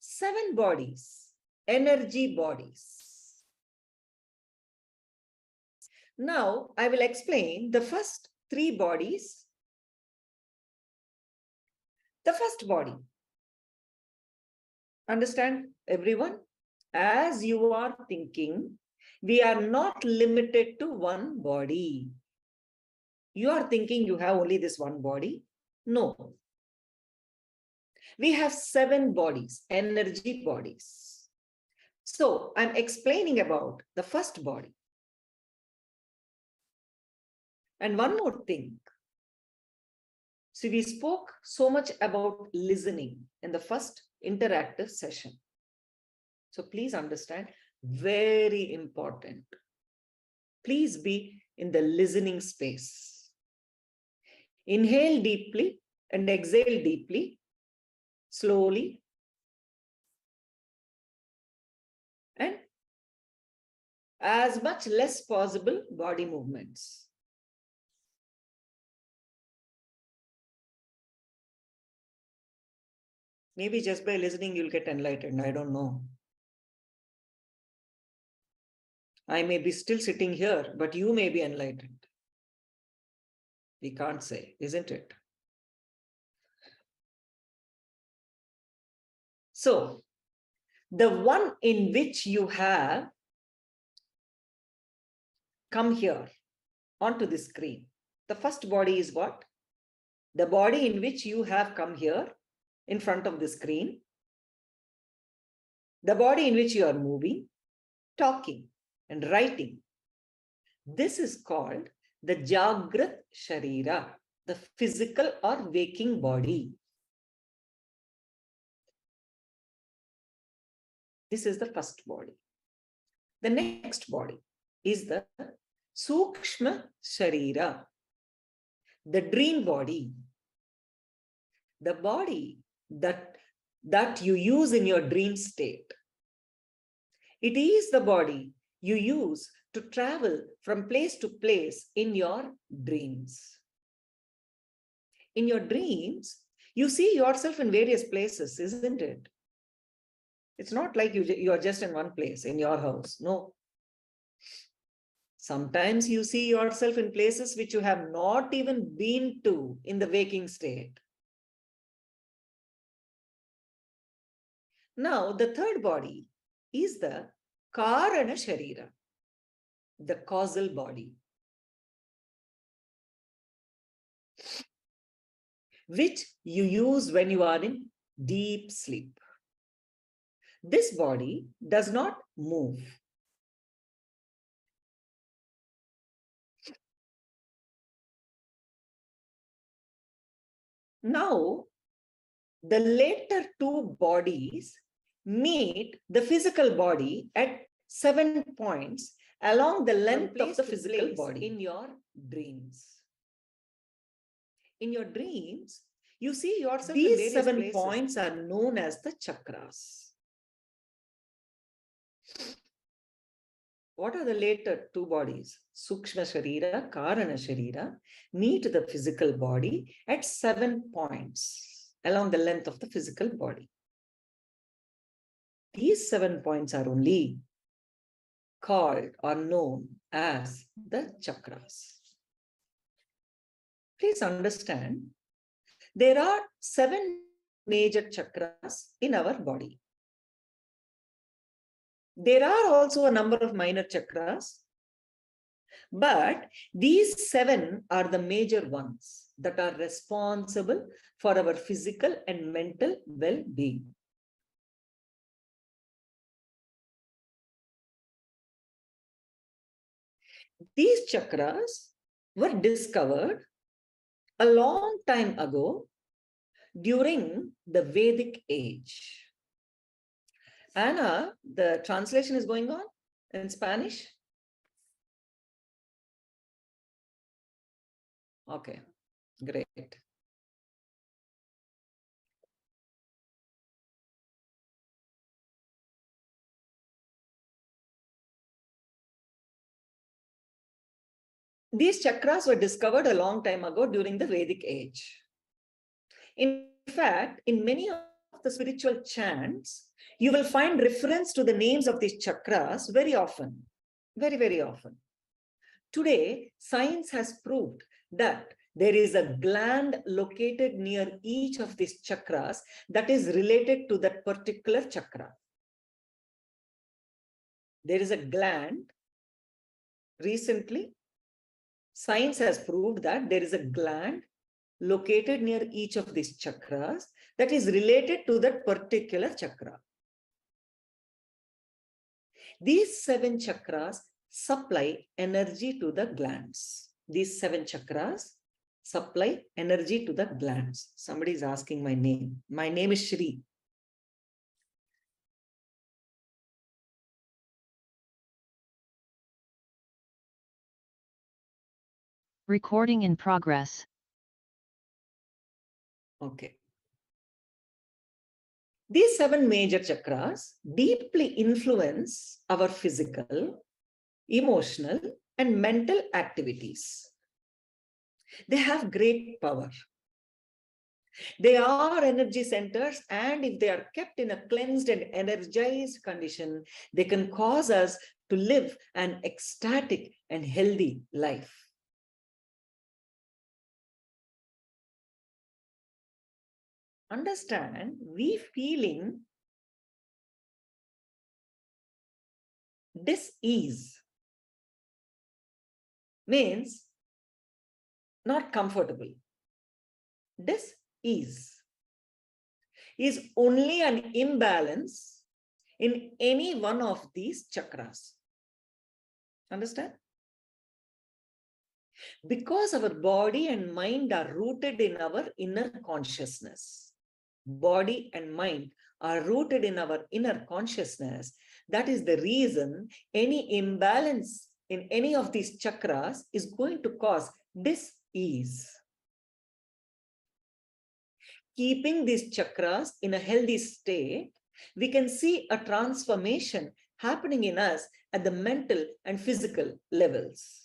7 bodies, energy bodies. Now, I will explain the first 3 bodies. The first body. Understand, everyone? As you are thinking, we are not limited to one body. You are thinking you have only this one body. No. We have 7 bodies, energy bodies. So, I'm explaining about the first body. And one more thing. See, we spoke so much about listening in the first interactive session. So please understand, very important. Please be in the listening space. Inhale deeply and exhale deeply, slowly. And as much less possible body movements. Maybe just by listening, you'll get enlightened. I don't know. I may be still sitting here, but you may be enlightened. We can't say, isn't it? So, the one in which you have come here onto the screen, the first body is what? The body in which you have come here in front of the screen, the body in which you are moving, talking and writing. This is called the Jagrat Sharira, the physical or waking body. This is the first body. The next body is the Sukshma Sharira, the dream body. The body that you use in your dream state. It is the body you use to travel from place to place in your dreams. In your dreams, you see yourself in various places, isn't it? It's not like you are just in one place in your house. No. Sometimes you see yourself in places which you have not even been to in the waking state. Now, the third body is the Karana Sharira, the causal body, which you use when you are in deep sleep. This body does not move. Now, the later 2 bodies meet the physical body at 7 points along the length of the physical body in your dreams. In your dreams, you see yourself. These 7 points are known as the chakras. What are the later 2 bodies? Sukshma Sharira, Karana Sharira meet the physical body at 7 points along the length of the physical body. These 7 points are only called or known as the chakras. Please understand, there are 7 major chakras in our body. There are also a number of minor chakras, but these 7 are the major ones that are responsible for our physical and mental well-being. These chakras were discovered a long time ago during the Vedic age. Anna, the translation is going on in Spanish? Okay, great. These chakras were discovered a long time ago during the Vedic age. In fact, in many of the spiritual chants, you will find reference to the names of these chakras very often, very, very often. Today, science has proved that there is a gland located near each of these chakras that is related to that particular chakra. There is a gland. Recently, science has proved that there is a gland located near each of these chakras that is related to that particular chakra. These 7 chakras supply energy to the glands. These 7 chakras supply energy to the glands. Somebody is asking my name. My name is Shri. Recording in progress. Okay. These 7 major chakras deeply influence our physical, emotional, and mental activities. They have great power. They are energy centers, and if they are kept in a cleansed and energized condition, they can cause us to live an ecstatic and healthy life. Understand, we feeling dis-ease means not comfortable. Dis-ease is only an imbalance in any one of these chakras. Understand? Because our body and mind are rooted in our inner consciousness. Body and mind are rooted in our inner consciousness. That is the reason any imbalance in any of these chakras is going to cause dis-ease. Keeping these chakras in a healthy state, we can see a transformation happening in us at the mental and physical levels.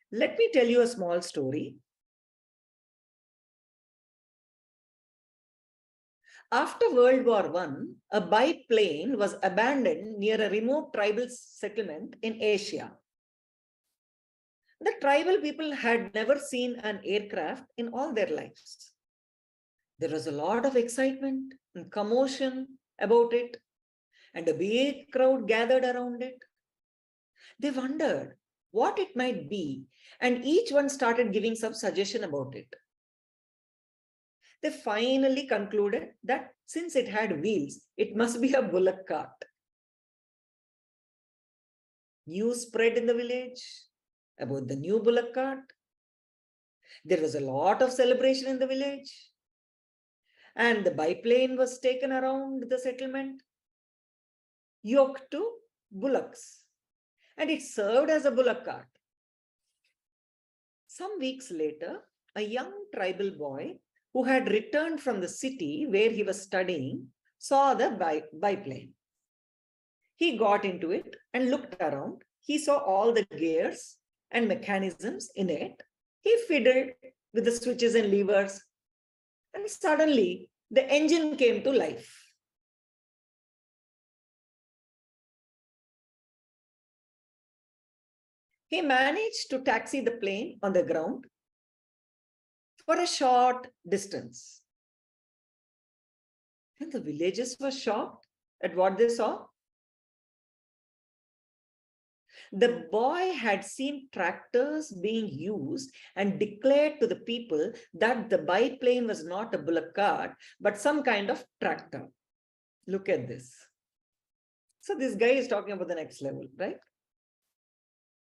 Let me tell you a small story. After World War I, a biplane was abandoned near a remote tribal settlement in Asia. The tribal people had never seen an aircraft in all their lives. There was a lot of excitement and commotion about it, and a big crowd gathered around it. They wondered what it might be, and each one started giving some suggestion about it. They finally concluded that since it had wheels, it must be a bullock cart. News spread in the village about the new bullock cart. There was a lot of celebration in the village, and the biplane was taken around the settlement, yoked to bullocks, and it served as a bullock cart. Some weeks later, a young tribal boy who had returned from the city where he was studying saw the biplane. He got into it and looked around. He saw all the gears and mechanisms in it. He fiddled with the switches and levers, and suddenly the engine came to life. He managed to taxi the plane on the ground for a short distance. And the villagers were shocked at what they saw. The boy had seen tractors being used and declared to the people that the biplane was not a bullock cart, but some kind of tractor. Look at this. So this guy is talking about the next level, right?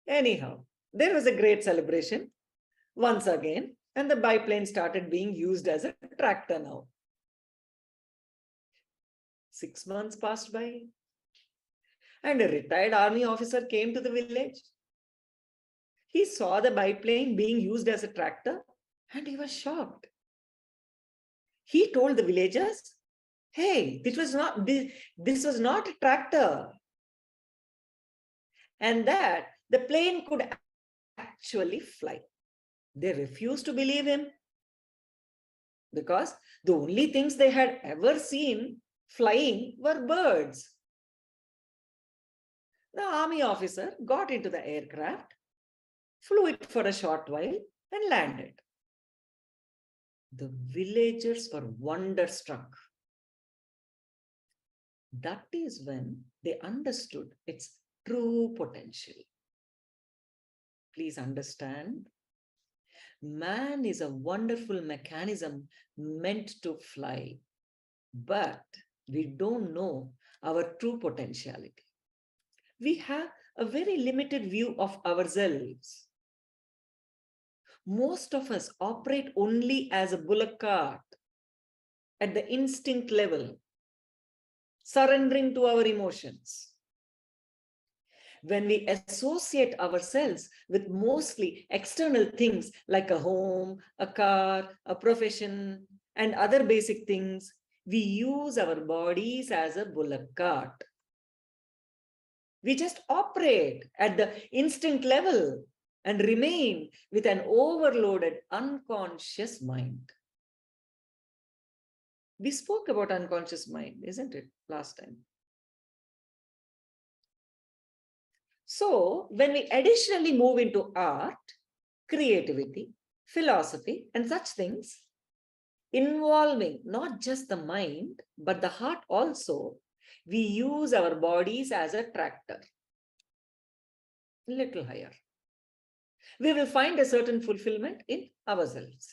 Anyhow, there was a great celebration once again, and the biplane started being used as a tractor now. 6 months passed by, and a retired army officer came to the village. He saw the biplane being used as a tractor, and he was shocked. He told the villagers, "Hey, this was not a tractor." And that the plane could actually fly. They refused to believe him because the only things they had ever seen flying were birds. The army officer got into the aircraft, flew it for a short while, and landed. The villagers were wonderstruck. That is when they understood its true potential. Please understand, man is a wonderful mechanism meant to fly, but we don't know our true potentiality. We have a very limited view of ourselves. Most of us operate only as a bullock cart at the instinct level, surrendering to our emotions. When we associate ourselves with mostly external things like a home, a car, a profession, and other basic things, we use our bodies as a bullock cart. We just operate at the instinct level and remain with an overloaded unconscious mind. We spoke about unconscious mind, isn't it, last time? So when we additionally move into art, creativity, philosophy, and such things, involving not just the mind, but the heart also, we use our bodies as a tractor. A little higher. We will find a certain fulfillment in ourselves.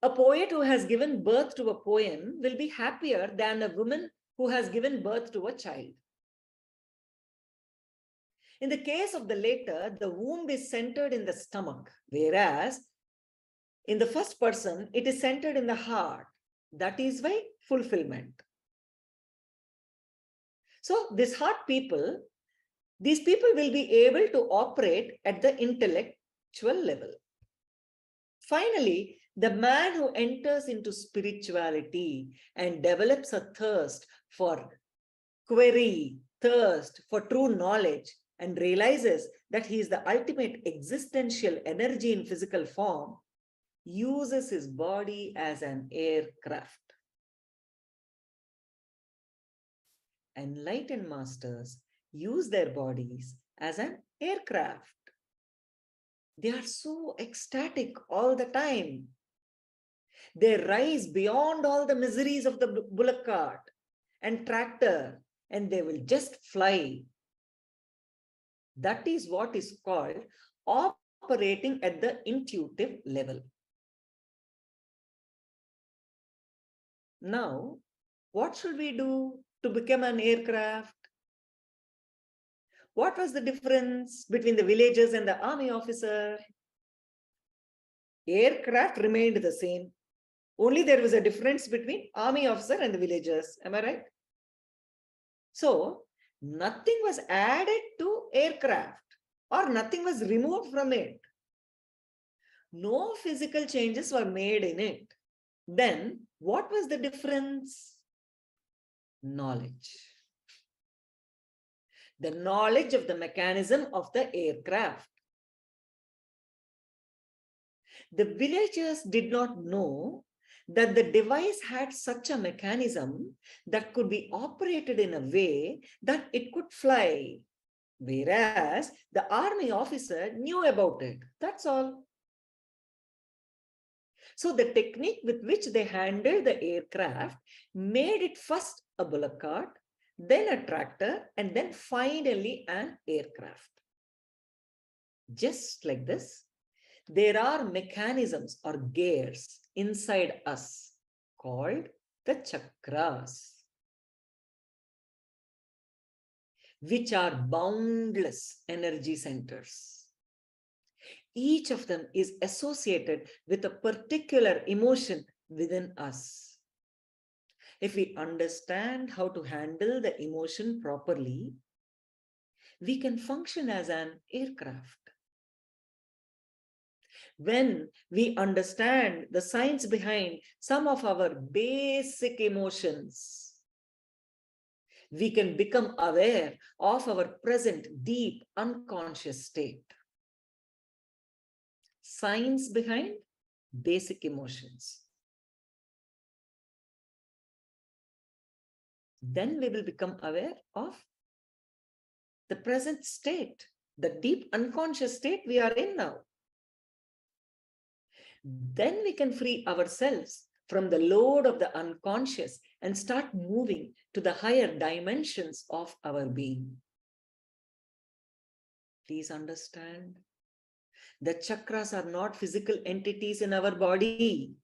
A poet who has given birth to a poem will be happier than a woman who has given birth to a child. In the case of the latter, the womb is centered in the stomach, whereas in the first person, it is centered in the heart. That is why fulfillment. So these people will be able to operate at the intellectual level. Finally, the man who enters into spirituality and develops a thirst for query, thirst for true knowledge, and realizes that he is the ultimate existential energy in physical form, uses his body as an aircraft. Enlightened masters use their bodies as an aircraft. They are so ecstatic all the time. They rise beyond all the miseries of the bullock cart and tractor, and they will just fly. That is what is called operating at the intuitive level. Now, what should we do to become an aircraft? What was the difference between the villagers and the army officer? Aircraft remained the same. Only there was a difference between army officer and the villagers. Am I right? So, nothing was added to aircraft or nothing was removed from it. No physical changes were made in it. Then, what was the difference? Knowledge. The knowledge of the mechanism of the aircraft. The villagers did not know that the device had such a mechanism that could be operated in a way that it could fly, whereas the army officer knew about it. That's all. So the technique with which they handled the aircraft made it first a bullock cart, then a tractor, and then finally an aircraft. Just like this, there are mechanisms or gears inside us called the chakras, which are boundless energy centers. Each of them is associated with a particular emotion within us. If we understand how to handle the emotion properly, we can function as an aircraft. When we understand the science behind some of our basic emotions, we can become aware of our present deep unconscious state. Science behind basic emotions. Then we will become aware of the present state, the deep unconscious state we are in now. Then we can free ourselves from the load of the unconscious and start moving to the higher dimensions of our being. Please understand, the chakras are not physical entities in our body.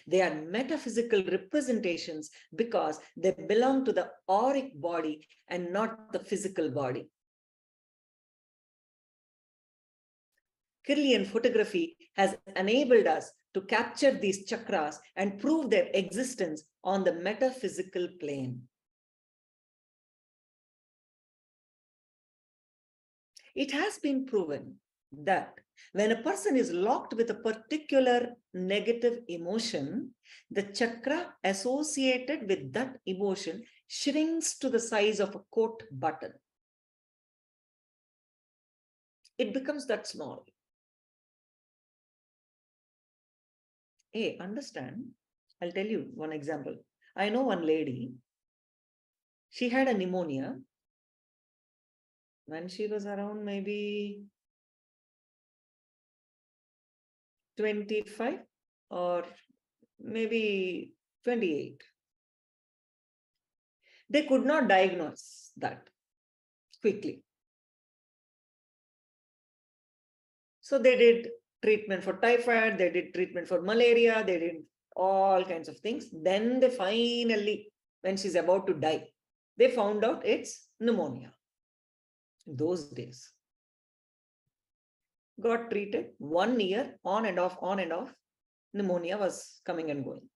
They are metaphysical representations because they belong to the auric body and not the physical body. Kirlian photography has enabled us to capture these chakras and prove their existence on the metaphysical plane. It has been proven that when a person is locked with a particular negative emotion, the chakra associated with that emotion shrinks to the size of a coat button. It becomes that small. Hey, understand? I'll tell you one example. I know one lady, she had a pneumonia when she was around maybe 25 or maybe 28. They could not diagnose that quickly. So they did treatment for typhoid, they did treatment for malaria, they did all kinds of things. Then they finally, when she's about to die, they found out it's pneumonia. Those days. Got treated 1 year, on and off, pneumonia was coming and going.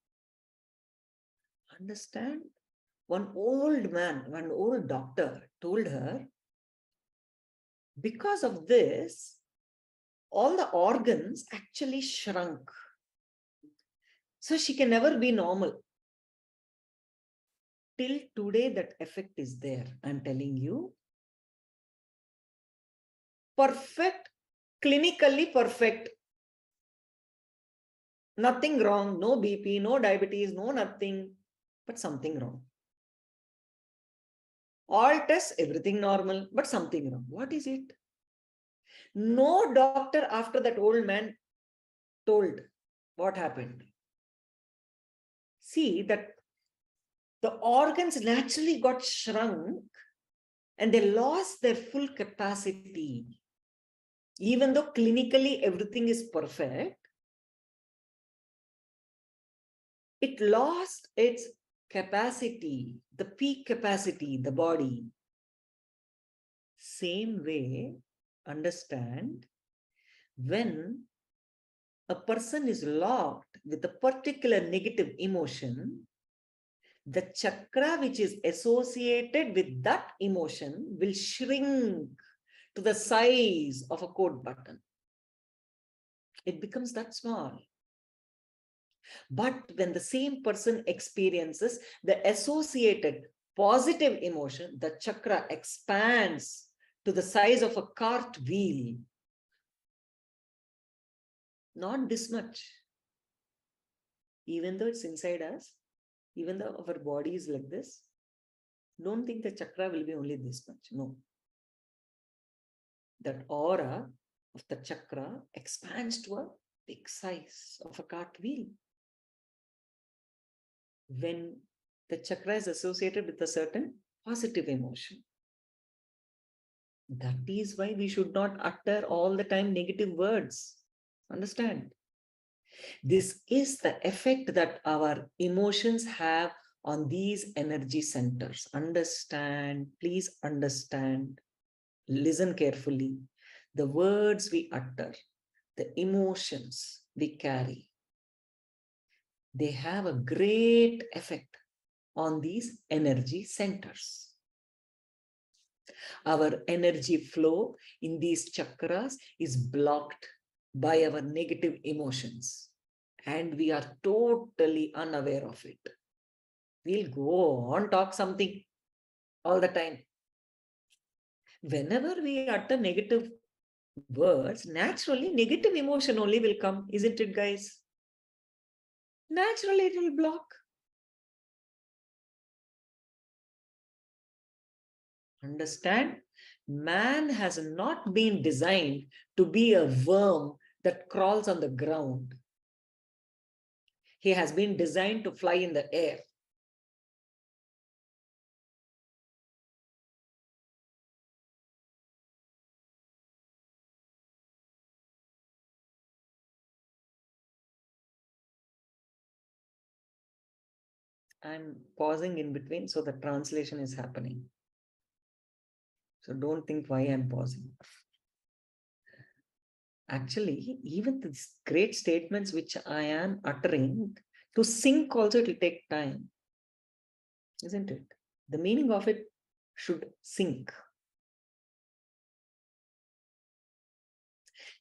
Understand? One old man, one old doctor told her, because of this, all the organs actually shrunk. So she can never be normal. Till today, that effect is there. I'm telling you. Perfect, clinically perfect. Nothing wrong, no BP, no diabetes, no nothing, but something wrong. All tests, everything normal, but something wrong. What is it? No doctor after that old man told what happened. See that the organs naturally got shrunk and they lost their full capacity. Even though clinically everything is perfect, it lost its capacity, the peak capacity, the body. Same way, understand, when a person is locked with a particular negative emotion, the chakra which is associated with that emotion will shrink to the size of a coat button. It becomes that small. But when the same person experiences the associated positive emotion, the chakra expands to the size of a cart wheel. Not this much. Even though it's inside us, even though our body is like this, don't think the chakra will be only this much. No. That aura of the chakra expands to a big size of a cart wheel. When the chakra is associated with a certain positive emotion. That is why we should not utter all the time negative words. Understand? This is the effect that our emotions have on these energy centers. Understand, please understand, listen carefully. The words we utter, the emotions we carry, they have a great effect on these energy centers. Our energy flow in these chakras is blocked by our negative emotions, and we are totally unaware of it. We'll go on, talk something all the time. Whenever we utter negative words, naturally negative emotion only will come, isn't it, guys? Naturally, it will block. Understand? Man has not been designed to be a worm that crawls on the ground. He has been designed to fly in the air. I'm pausing in between, so the translation is happening. So don't think why I'm pausing. Actually, even these great statements which I am uttering, to sink also it will take time, isn't it? The meaning of it should sink.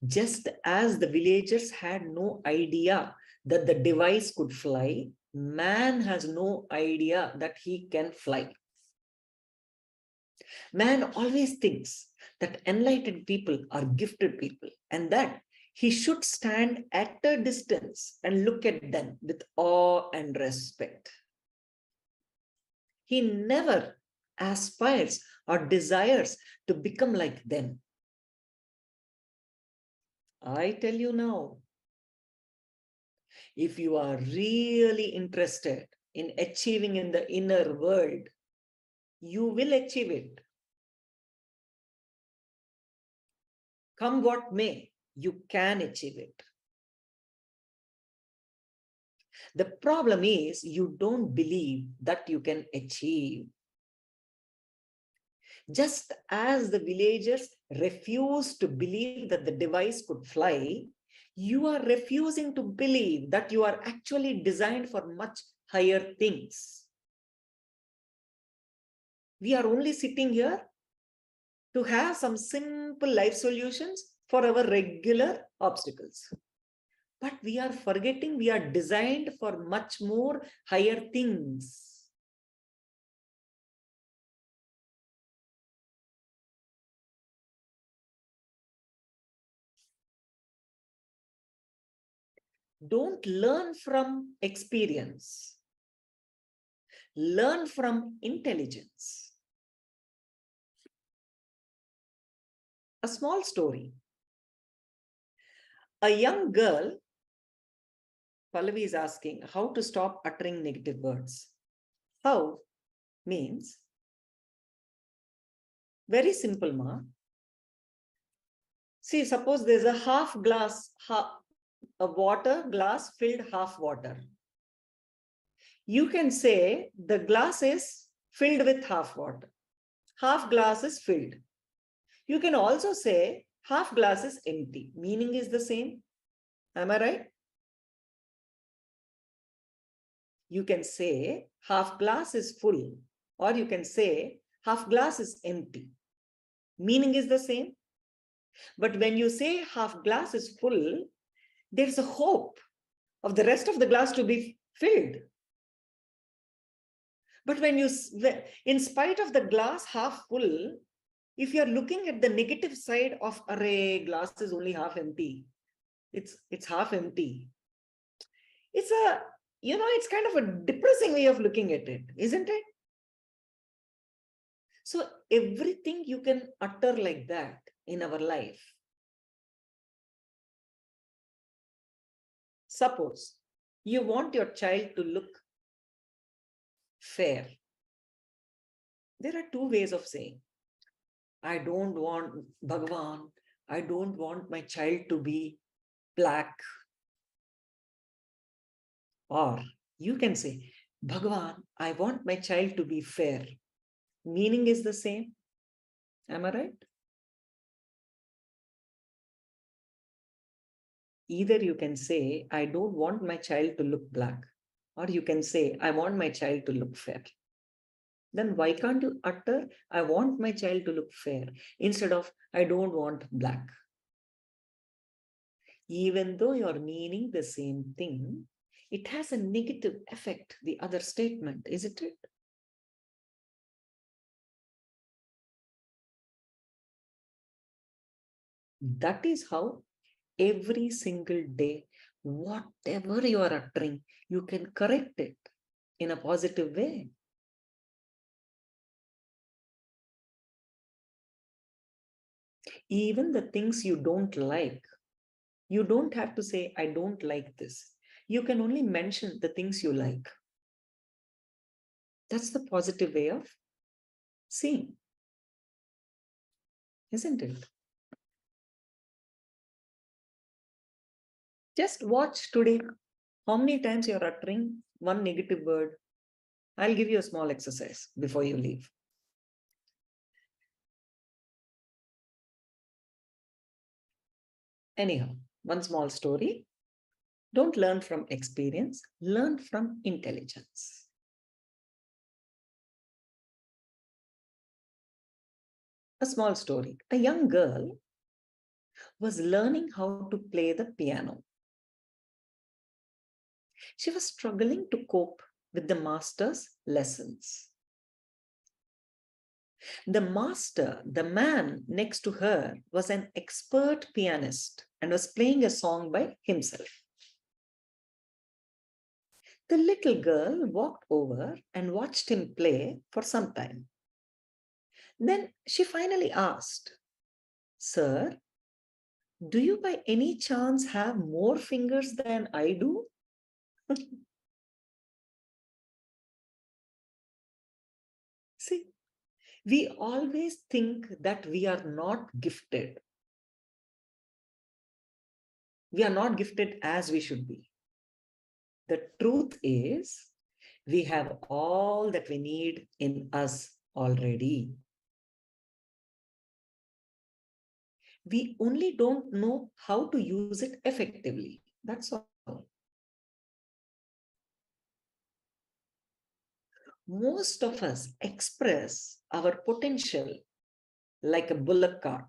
Just as the villagers had no idea that the device could fly, man has no idea that he can fly. Man always thinks that enlightened people are gifted people and that he should stand at a distance and look at them with awe and respect. He never aspires or desires to become like them. I tell you now, if you are really interested in achieving in the inner world, you will achieve it. Come what may, you can achieve it. The problem is you don't believe that you can achieve. Just as the villagers refused to believe that the device could fly, you are refusing to believe that you are actually designed for much higher things. We are only sitting here to have some simple life solutions for our regular obstacles. But we are forgetting we are designed for much more higher things. Don't learn from experience. Learn from intelligence. A small story. A young girl, Pallavi is asking how to stop uttering negative words. How means very simple, ma. See, suppose there's a half glass, a water glass filled half water. You can say the glass is filled with half water. Half glass is filled. You can also say half glass is empty. Meaning is the same. Am I right? You can say half glass is full, or you can say half glass is empty. Meaning is the same. But when you say half glass is full, there's a hope of the rest of the glass to be filled. But when you, in spite of the glass half full, if you're looking at the negative side of array, glass is only half empty. It's half empty. It's a, it's kind of a depressing way of looking at it, isn't it? So everything you can utter like that in our life. Suppose you want your child to look fair. There are two ways of saying, I don't want, Bhagavan, I don't want my child to be black. Or you can say, Bhagavan, I want my child to be fair. Meaning is the same. Am I right? Either you can say, I don't want my child to look black. Or you can say, I want my child to look fair. Then why can't you utter, I want my child to look fair, instead of, I don't want black? Even though you're meaning the same thing, it has a negative effect, the other statement, isn't it? That is how every single day, whatever you are uttering, you can correct it in a positive way. Even the things you don't like, you don't have to say, I don't like this. You can only mention the things you like. That's the positive way of seeing, isn't it? Just watch today how many times you're uttering one negative word. I'll give you a small exercise before you leave. Anyhow, one small story. Don't learn from experience, learn from intelligence. A small story. A young girl was learning how to play the piano. She was struggling to cope with the master's lessons. The master, the man next to her, was an expert pianist and was playing a song by himself. The little girl walked over and watched him play for some time. Then she finally asked, Sir, do you by any chance have more fingers than I do? See, we always think that we are not gifted. We are not gifted as we should be. The truth is, we have all that we need in us already. We only don't know how to use it effectively. That's all. Most of us express our potential like a bullock cart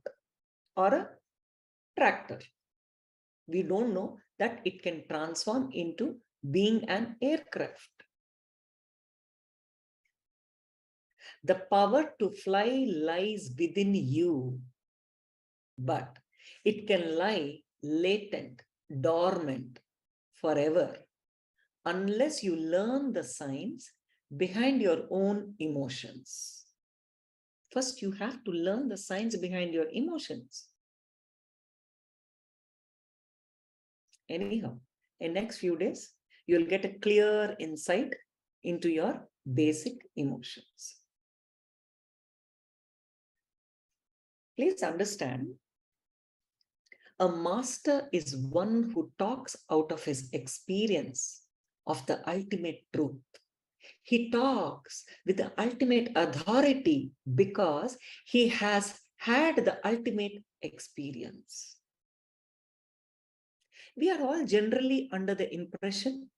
or a tractor. We don't know that it can transform into being an aircraft. The power to fly lies within you, but it can lie latent, dormant forever unless you learn the science behind your own emotions. First, you have to learn the science behind your emotions. Anyhow, in next few days, you'll get a clear insight into your basic emotions. Please understand, a master is one who talks out of his experience of the ultimate truth. He talks with the ultimate authority because he has had the ultimate experience. We are all generally under the impression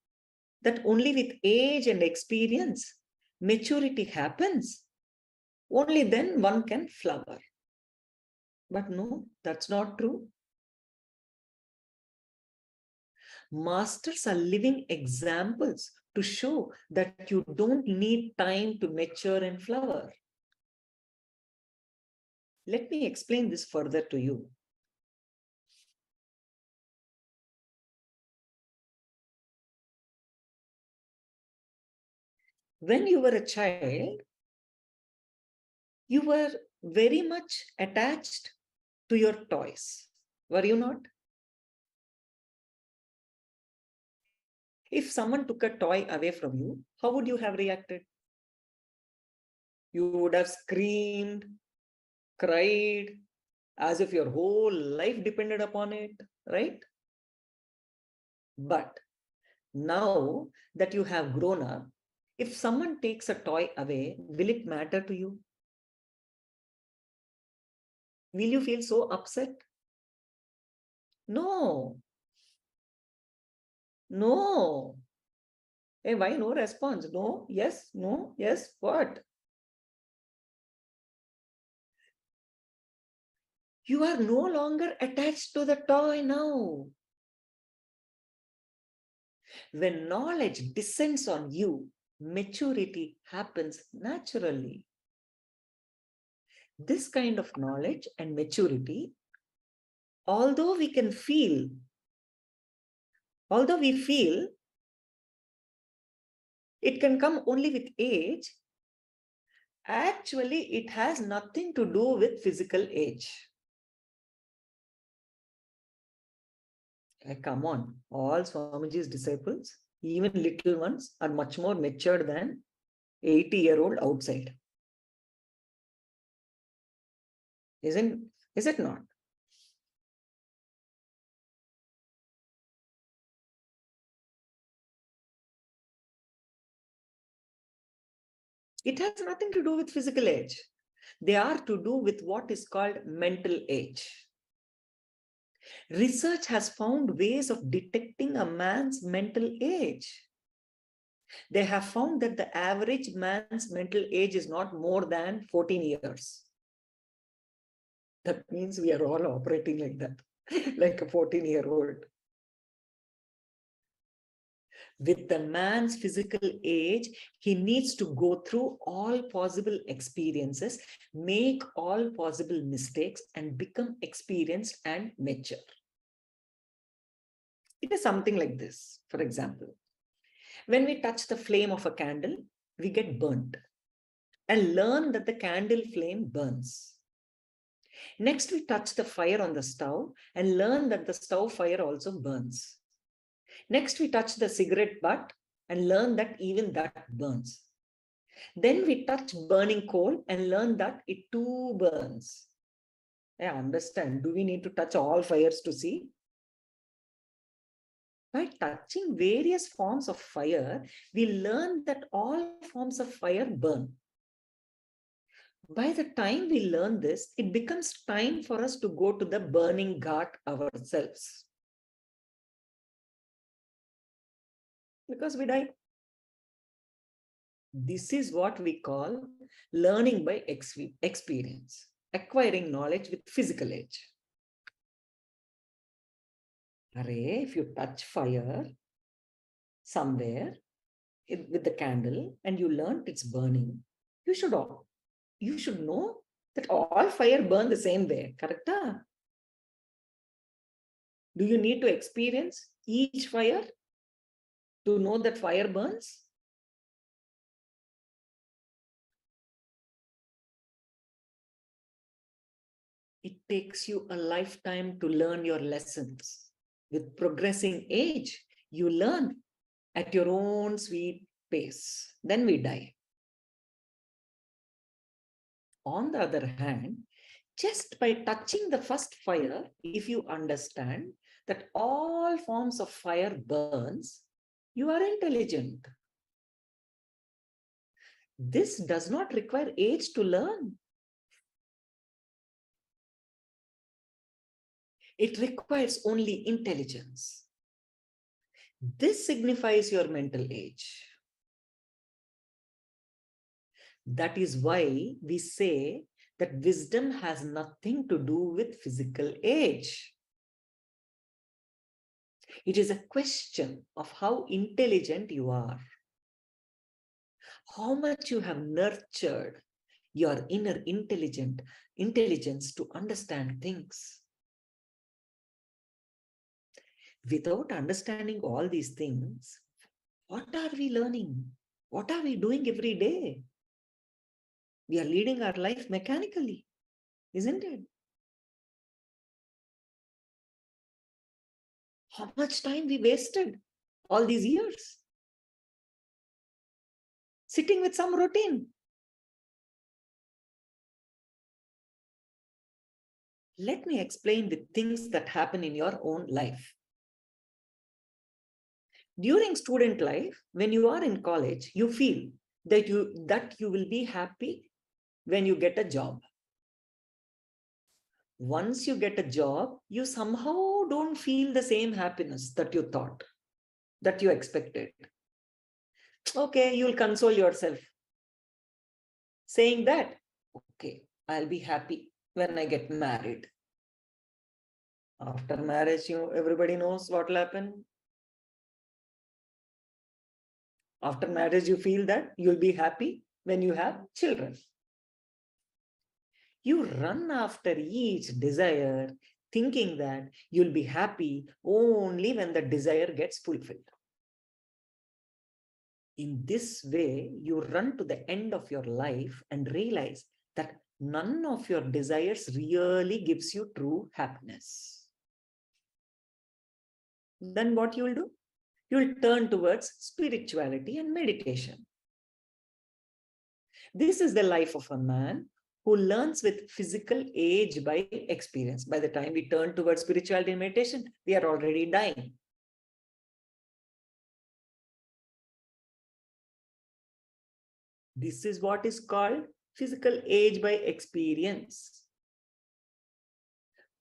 that only with age and experience, maturity happens. Only then one can flower. But no, that's not true. Masters are living examples to show that you don't need time to mature and flower. Let me explain this further to you. When you were a child, you were very much attached to your toys, were you not? If someone took a toy away from you, how would you have reacted? You would have screamed, cried, as if your whole life depended upon it, right? But now that you have grown up, if someone takes a toy away, will it matter to you? Will you feel so upset? No. No. Hey, why no response? No, yes, no, yes, what? You are no longer attached to the toy now. When knowledge descends on you, maturity happens naturally. This kind of knowledge and maturity, although we feel it can come only with age, actually it has nothing to do with physical age. Come on, all Swamiji's disciples, even little ones, are much more matured than 80-year-old outside. Is it not? It has nothing to do with physical age. They are to do with what is called mental age. Research has found ways of detecting a man's mental age. They have found that the average man's mental age is not more than 14 years. That means we are all operating like that, like a 14-year-old. With the man's physical age, he needs to go through all possible experiences, make all possible mistakes, and become experienced and mature. It is something like this. For example, when we touch the flame of a candle, we get burnt and learn that the candle flame burns. Next, we touch the fire on the stove and learn that the stove fire also burns. Next, we touch the cigarette butt and learn that even that burns. Then we touch burning coal and learn that it too burns. I understand. Do we need to touch all fires to see? By touching various forms of fire, we learn that all forms of fire burn. By the time we learn this, it becomes time for us to go to the burning ghat ourselves. Because we die. This is what we call learning by experience, acquiring knowledge with physical age. If you touch fire somewhere with the candle and you learned it's burning, you should know that all fire burn the same way, correct? Do you need to experience each fire to know that fire burns? It takes you a lifetime to learn your lessons. With progressing age, you learn at your own sweet pace. Then we die. On the other hand, just by touching the first fire, if you understand that all forms of fire burns, you are intelligent. This does not require age to learn. It requires only intelligence. This signifies your mental age. That is why we say that wisdom has nothing to do with physical age. It is a question of how intelligent you are, how much you have nurtured your inner intelligence to understand things. Without understanding all these things, what are we learning? What are we doing every day? We are leading our life mechanically, isn't it? How much time we wasted all these years sitting with some routine. Let me explain the things that happen in your own life. During student life, when you are in college, you feel that you will be happy when you get a job. Once you get a job, you somehow don't feel the same happiness that you thought, that you expected. Okay, you'll console yourself, saying that, okay, I'll be happy when I get married. After marriage, everybody knows what will happen. After marriage, you feel that you'll be happy when you have children. You run after each desire, thinking that you'll be happy only when the desire gets fulfilled. In this way, you run to the end of your life and realize that none of your desires really gives you true happiness. Then what you will do? You will turn towards spirituality and meditation. This is the life of a man who learns with physical age by experience. By the time we turn towards spirituality and meditation, we are already dying. This is what is called physical age by experience.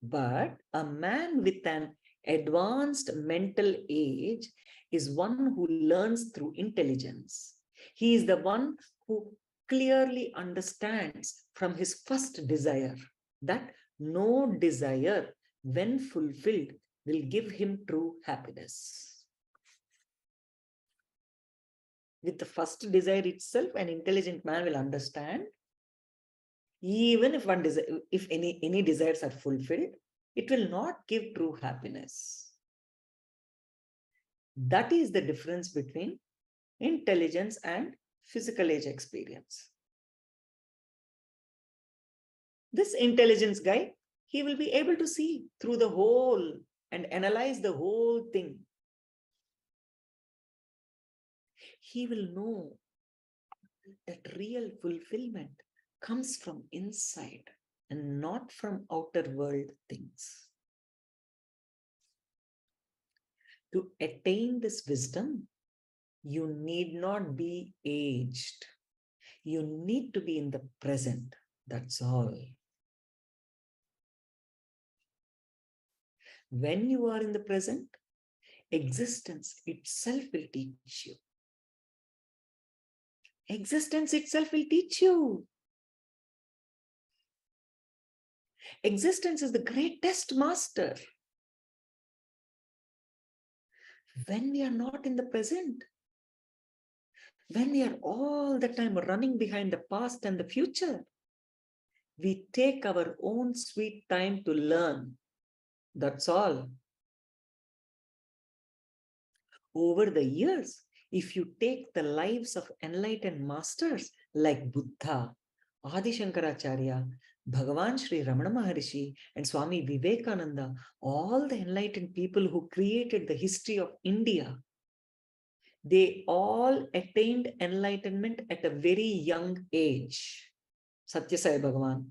But a man with an advanced mental age is one who learns through intelligence. He is the one who clearly understands from his first desire that no desire, when fulfilled, will give him true happiness. With the first desire itself, an intelligent man will understand, even if one desire, if any desires are fulfilled, it will not give true happiness. That is the difference between intelligence and physical age experience. This intelligence guy, he will be able to see through the whole and analyze the whole thing. He will know that real fulfillment comes from inside and not from outer world things. To attain this wisdom, you need not be aged. You need to be in the present. That's all. When you are in the present, existence itself will teach you. Existence itself will teach you. Existence is the greatest master. When we are not in the present, when we are all the time running behind the past and the future, we take our own sweet time to learn. That's all. Over the years, if you take the lives of enlightened masters like Buddha, Adi Shankaracharya, Bhagavan Sri Ramana Maharishi, and Swami Vivekananda, all the enlightened people who created the history of India, they all attained enlightenment at a very young age. Satya Sai Bhagavan.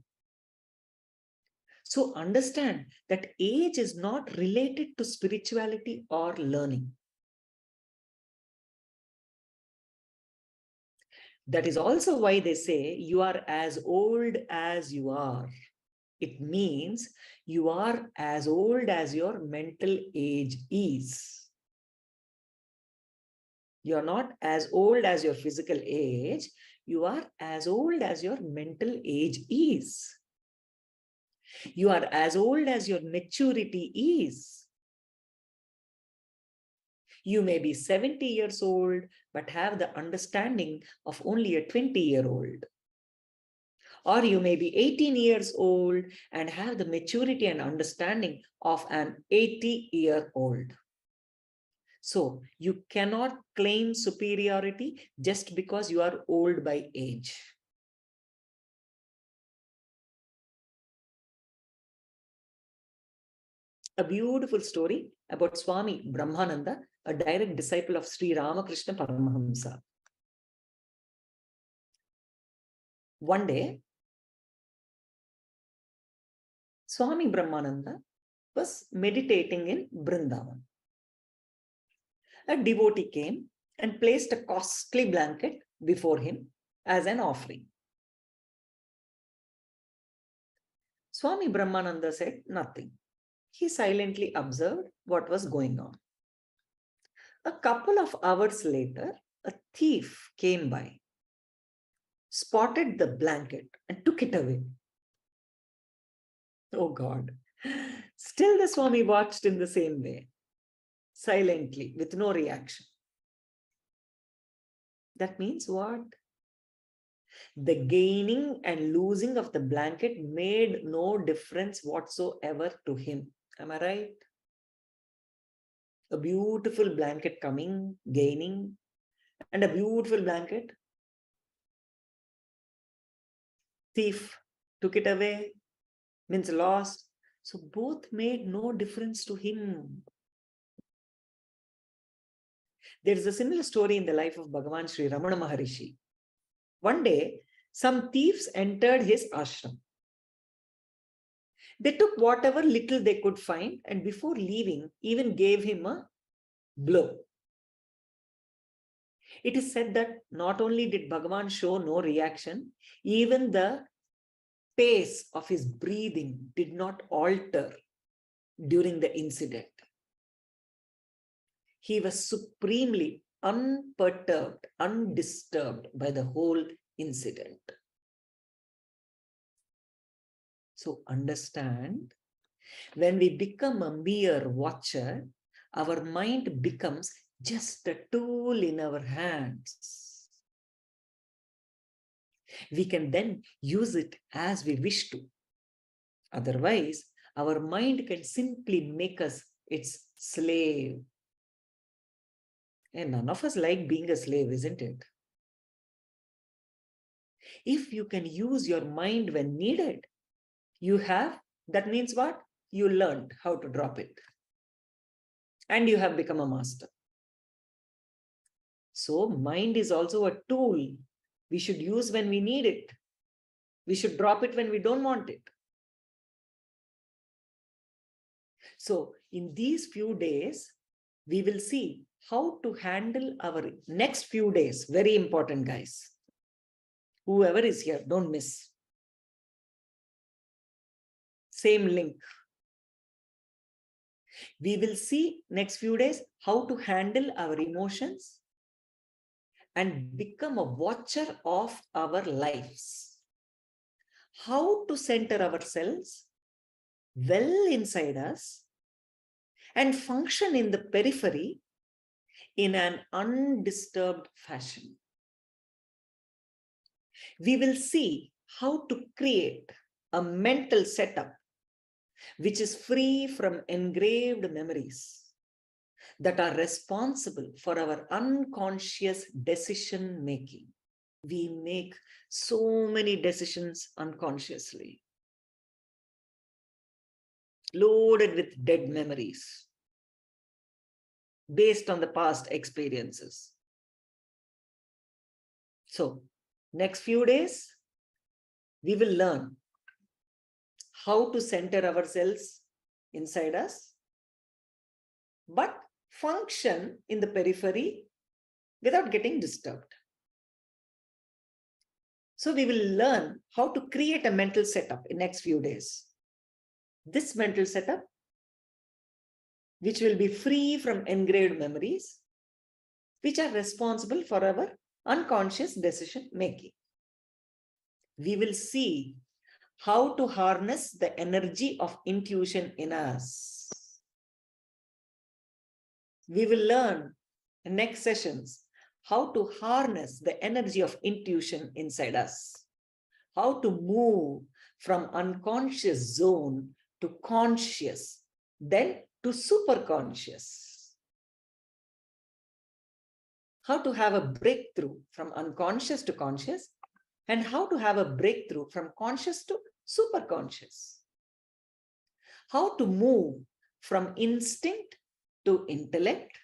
So understand that age is not related to spirituality or learning. That is also why they say you are as old as you are. It means you are as old as your mental age is. You are not as old as your physical age. You are as old as your mental age is. You are as old as your maturity is. You may be 70 years old, but have the understanding of only a 20-year-old. Or you may be 18 years old and have the maturity and understanding of an 80-year-old. So you cannot claim superiority just because you are old by age. A beautiful story about Swami Brahmananda, a direct disciple of Sri Ramakrishna Paramahamsa. One day, Swami Brahmananda was meditating in Vrindavan. A devotee came and placed a costly blanket before him as an offering. Swami Brahmananda said nothing. He silently observed what was going on. A couple of hours later, a thief came by, spotted the blanket and took it away. Oh God. Still the Swami watched in the same way, silently, with no reaction. That means what? The gaining and losing of the blanket made no difference whatsoever to him. Am I right? A beautiful blanket coming, gaining, and a beautiful blanket. Thief took it away, means lost. So both made no difference to him. There is a similar story in the life of Bhagavan Sri Ramana Maharishi. One day, some thieves entered his ashram. They took whatever little they could find and before leaving, even gave him a blow. It is said that not only did Bhagavan show no reaction, even the pace of his breathing did not alter during the incident. He was supremely unperturbed, undisturbed by the whole incident. So understand, when we become a mere watcher, our mind becomes just a tool in our hands. We can then use it as we wish to. Otherwise, our mind can simply make us its slave. And none of us like being a slave, isn't it? If you can use your mind when needed, you have, that means what? You learned how to drop it. And you have become a master. So mind is also a tool we should use when we need it. We should drop it when we don't want it. So in these few days, we will see how to handle our next few days. Very important, guys. Whoever is here, don't miss. Same link. We will see next few days how to handle our emotions and become a watcher of our lives. How to center ourselves well inside us and function in the periphery in an undisturbed fashion. We will see how to create a mental setup which is free from engraved memories that are responsible for our unconscious decision making. We make so many decisions unconsciously, loaded with dead memories based on the past experiences. So, next few days, we will learn how to center ourselves inside us, but function in the periphery without getting disturbed. So we will learn how to create a mental setup in next few days. This mental setup, which will be free from engraved memories, which are responsible for our unconscious decision making. We will see how to harness the energy of intuition in us. We will learn in next sessions how to harness the energy of intuition inside us, how to move from unconscious zone to conscious, then to superconscious, how to have a breakthrough from unconscious to conscious, and how to have a breakthrough from conscious to superconscious, how to move from instinct to intellect,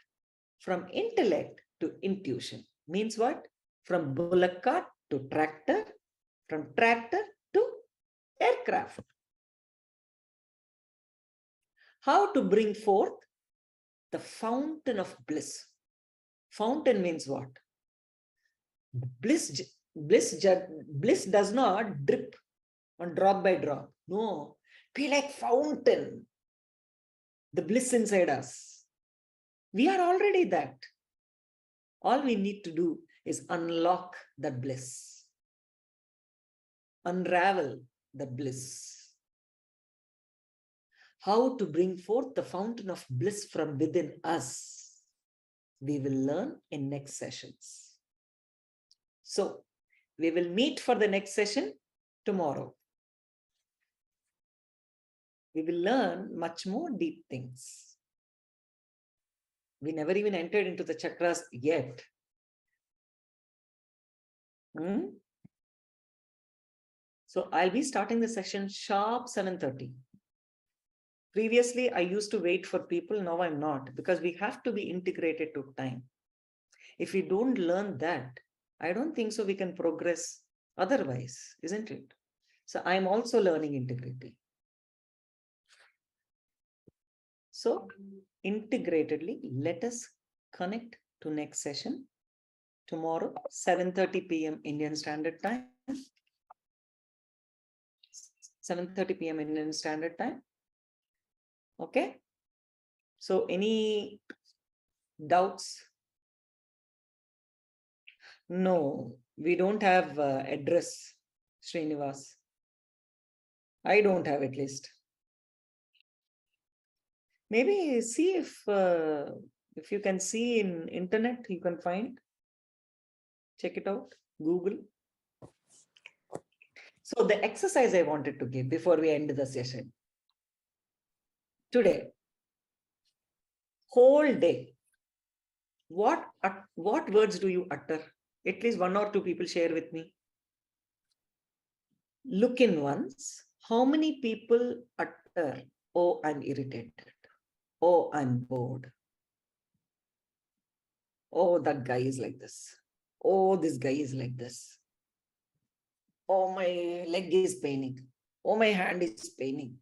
from intellect to intuition. Means what? From bullock cart to tractor, from tractor to aircraft. How to bring forth the fountain of bliss. Fountain means what? Bliss does not drip on drop by drop. No, be like fountain. The bliss inside us. We are already that. All we need to do is unlock that bliss. Unravel the bliss. How to bring forth the fountain of bliss from within us, we will learn in next sessions. So we will meet for the next session tomorrow. We will learn much more deep things. We never even entered into the chakras yet. So I'll be starting the session sharp 7:30. Previously, I used to wait for people. Now I'm not, because we have to be integrated to time. If we don't learn that, I don't think so we can progress otherwise, isn't it? So I'm also learning integrity. So integratedly, let us connect to next session tomorrow, 7:30 p.m. Indian Standard Time. 7:30 p.m. Indian Standard Time. Okay. So any doubts? No, we don't have address, Srinivas. I don't have, at least. Maybe see if you can see in internet, you can find. Check it out, Google. So the exercise I wanted to give before we end the session. Today, whole day, what words do you utter? At least one or two people share with me. Look in once. How many people utter, oh, I'm irritated. Oh, I'm bored. Oh, that guy is like this. Oh, this guy is like this. Oh, my leg is paining. Oh, my hand is paining.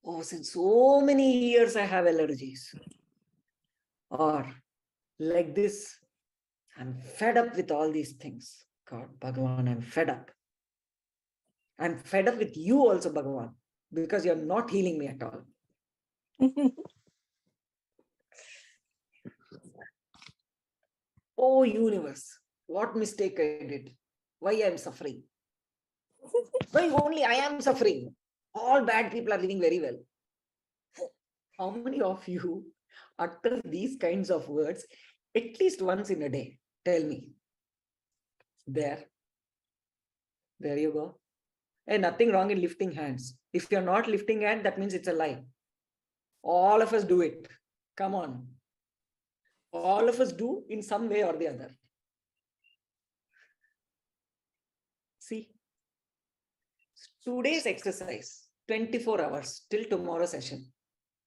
Oh, since so many years I have allergies. Or like this, I'm fed up with all these things. God, Bhagavan, I'm fed up. I'm fed up with you also, Bhagavan, because you're not healing me at all. Oh, universe, what mistake I did? Why I'm suffering? Why only I am suffering? All bad people are living very well. How many of you utter these kinds of words at least once in a day? Tell me. There you go. And nothing wrong in lifting hands. If you're not lifting hand, that means it's a lie. All of us do it. Come on. All of us do in some way or the other. See, today's exercise, 24 hours till tomorrow session.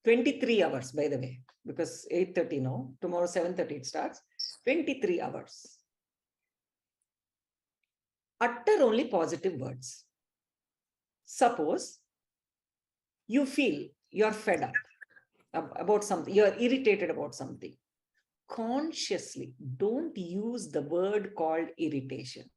23 hours, by the way, because 8:30 now, tomorrow 7:30 it starts. 23 hours. Utter only positive words. Suppose you feel you're fed up about something, you're irritated about something. Consciously, don't use the word called irritation.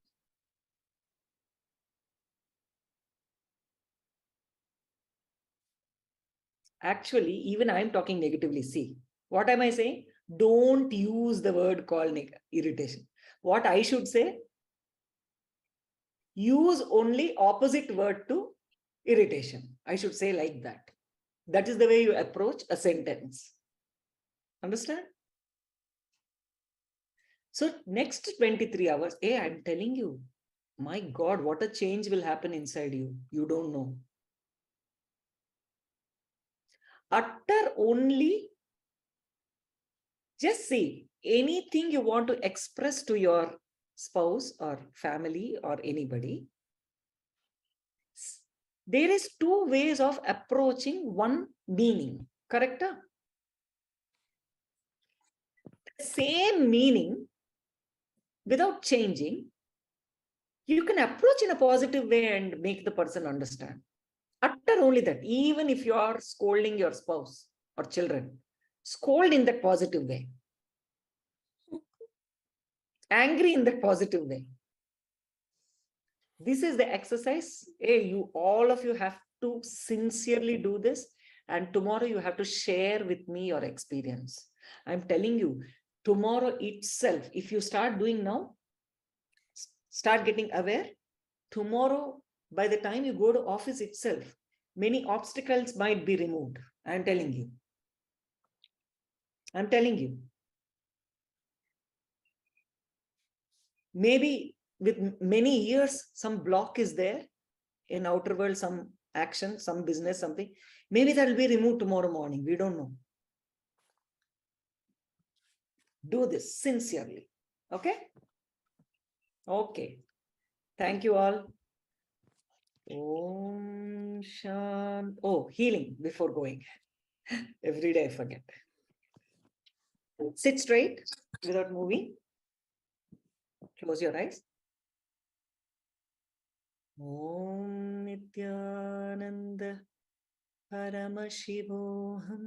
Actually, even I'm talking negatively. See, what am I saying? Don't use the word called irritation. What I should say? Use only opposite word to irritation. I should say like that. That is the way you approach a sentence. Understand? So next 23 hours, hey, I'm telling you, my God, what a change will happen inside you. You don't know. Utter only, just see, anything you want to express to your spouse or family or anybody. There is two ways of approaching one meaning, correct? Same meaning, without changing, you can approach in a positive way and make the person understand. Utter only that. Even if you are scolding your spouse or children, scold in that positive way. Angry in that positive way. This is the exercise. Hey, all of you have to sincerely do this. And tomorrow you have to share with me your experience. I'm telling you, tomorrow itself, if you start doing now, start getting aware, tomorrow, by the time you go to office itself, many obstacles might be removed. I'm telling you. I'm telling you. Maybe with many years, some block is there in outer world, some action, some business, something. Maybe that will be removed tomorrow morning. We don't know. Do this sincerely. Okay? Okay. Thank you all. Om Shan. Oh, healing before going. Every day I forget. Sit straight without moving. Close your eyes. Om Nithyananda Paramashivoham.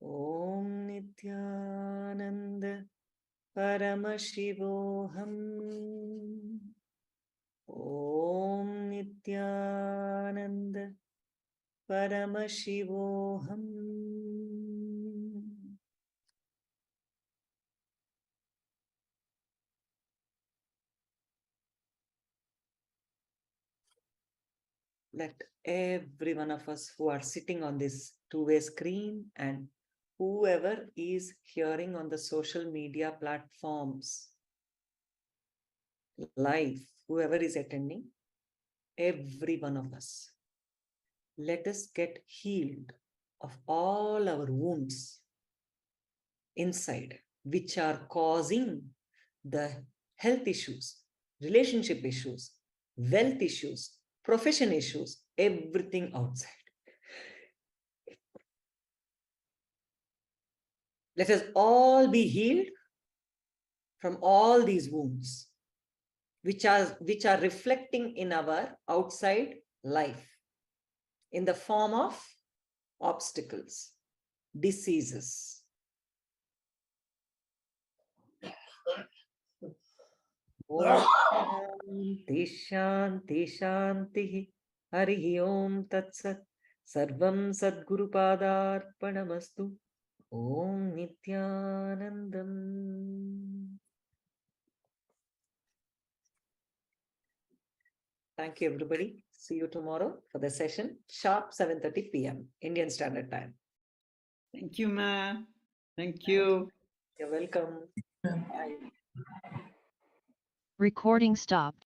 Om Nithyananda Paramashivoham. Om Nithyananda Paramashivoham. Let every one of us who are sitting on this two-way screen and whoever is hearing on the social media platforms live, whoever is attending, every one of us, let us get healed of all our wounds inside, which are causing the health issues, relationship issues, wealth issues, profession issues, everything outside. Let us all be healed from all these wounds, which are reflecting in our outside life in the form of obstacles, diseases. Shanti Shanti Shanti Harihi Om Tat Sat Sarvam Sadguru Padarpanamastu Om Nithyanandam. Thank you, everybody. See you tomorrow for the session, sharp 7:30 p.m. Indian Standard Time. Thank you, Ma. Thank you. You're welcome. Bye. Recording stopped.